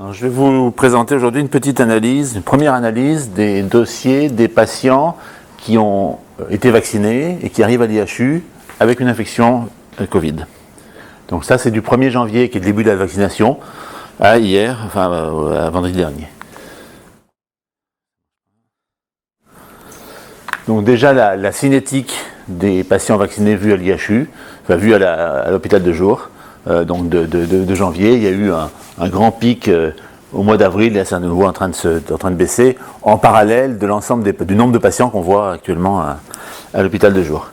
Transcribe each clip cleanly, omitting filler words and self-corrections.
Alors, je vais vous présenter aujourd'hui une petite analyse, une première analyse des dossiers des patients qui ont été vaccinés et qui arrivent à l'IHU avec une infection Covid. Donc ça, c'est du 1er janvier, qui est le début de la vaccination, à hier, enfin à vendredi dernier. Donc déjà, la cinétique des patients vaccinés vue à l'IHU, enfin vue à l'hôpital de jour, donc de janvier, il y a eu un grand pic au mois d'avril, et là c'est à nouveau en train de baisser, en parallèle de l'ensemble du nombre de patients qu'on voit actuellement à l'hôpital de jour.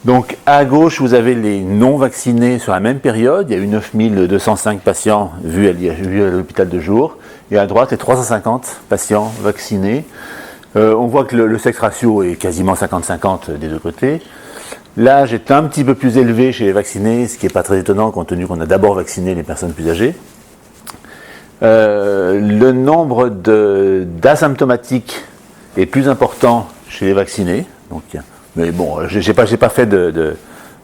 Donc à gauche, vous avez les non vaccinés sur la même période, il y a eu 9205 patients vus à l'hôpital de jour, et à droite, les 350 patients vaccinés. On voit que le sexe ratio est quasiment 50-50 des deux côtés. L'âge est un petit peu plus élevé chez les vaccinés, ce qui n'est pas très étonnant compte tenu qu'on a d'abord vacciné les personnes plus âgées. Le nombre d'asymptomatiques est plus important chez les vaccinés. Donc, mais bon, j'ai pas fait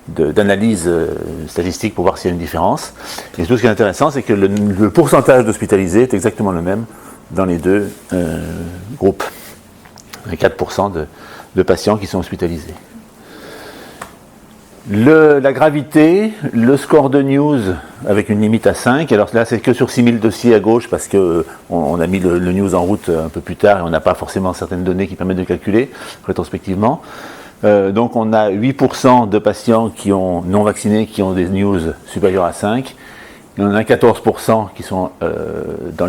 d'analyse statistique pour voir s'il y a une différence. Et tout ce qui est intéressant, c'est que le pourcentage d'hospitalisés est exactement le même dans les deux groupes. Il y a 4% de patients qui sont hospitalisés. La gravité, le score de news avec une limite à 5, alors là c'est que sur 6000 dossiers à gauche parce qu'on a mis le news en route un peu plus tard et on n'a pas forcément certaines données qui permettent de calculer rétrospectivement. Donc on a 8% de patients non vaccinés qui ont des news supérieures à 5, et on a 14% qui sont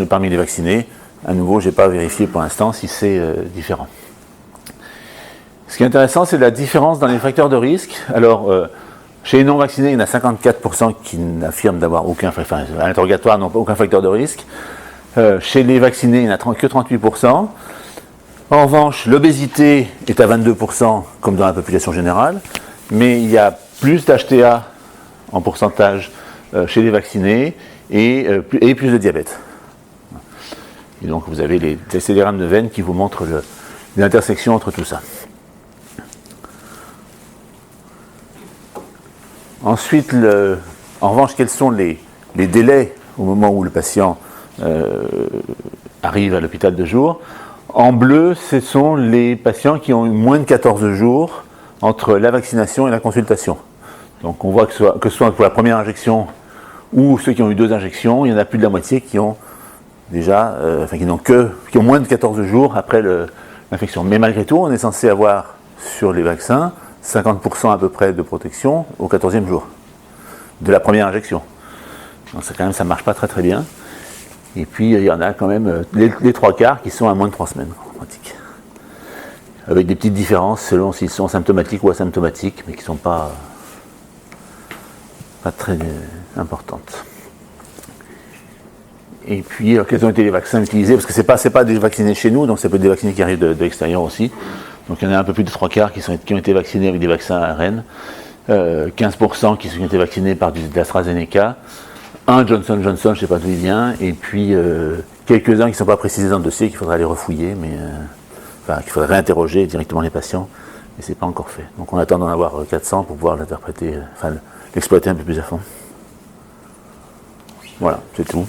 parmi les vaccinés. À nouveau, je n'ai pas vérifié pour l'instant si c'est différent. Ce qui est intéressant, c'est la différence dans les facteurs de risque. Alors, chez les non-vaccinés, il y en a 54% qui affirment d'avoir à l'interrogatoire, n'ont aucun facteur de risque. Chez les vaccinés, il n'y en a que 38%. En revanche, l'obésité est à 22%, comme dans la population générale, mais il y a plus d'HTA en pourcentage chez les vaccinés et plus de diabète. Et donc, vous avez les diagrammes de veine qui vous montrent l'intersection entre tout ça. Ensuite, en revanche, quels sont les délais au moment où le patient arrive à l'hôpital de jour? En bleu, ce sont les patients qui ont eu moins de 14 jours entre la vaccination et la consultation. Donc on voit que ce soit pour la première injection ou ceux qui ont eu 2 injections, il y en a plus de la moitié qui ont déjà, qui ont moins de 14 jours après l'infection. Mais malgré tout, on est censé avoir sur les vaccins 50% à peu près de protection au 14e jour de la première injection. Donc ça marche pas très très bien. Et puis il y en a quand même les 3 quarts qui sont à moins de 3 semaines en pratique. Avec des petites différences selon s'ils sont symptomatiques ou asymptomatiques, mais qui ne sont pas très importantes. Et puis, quels ont été les vaccins utilisés? Parce que c'est pas des vaccinés chez nous, donc ça peut être des vaccinés qui arrivent de l'extérieur aussi. Donc il y en a un peu plus de 3 quarts qui ont été vaccinés avec des vaccins ARN, 15% qui ont été vaccinés par de l'AstraZeneca, un Johnson & Johnson, je ne sais pas d'où il vient, et puis quelques-uns qui ne sont pas précisés dans le dossier, qu'il faudrait aller refouiller, qu'il faudrait réinterroger directement les patients, mais ce n'est pas encore fait. Donc on attend d'en avoir 400 pour pouvoir l'exploiter un peu plus à fond. Voilà, c'est tout.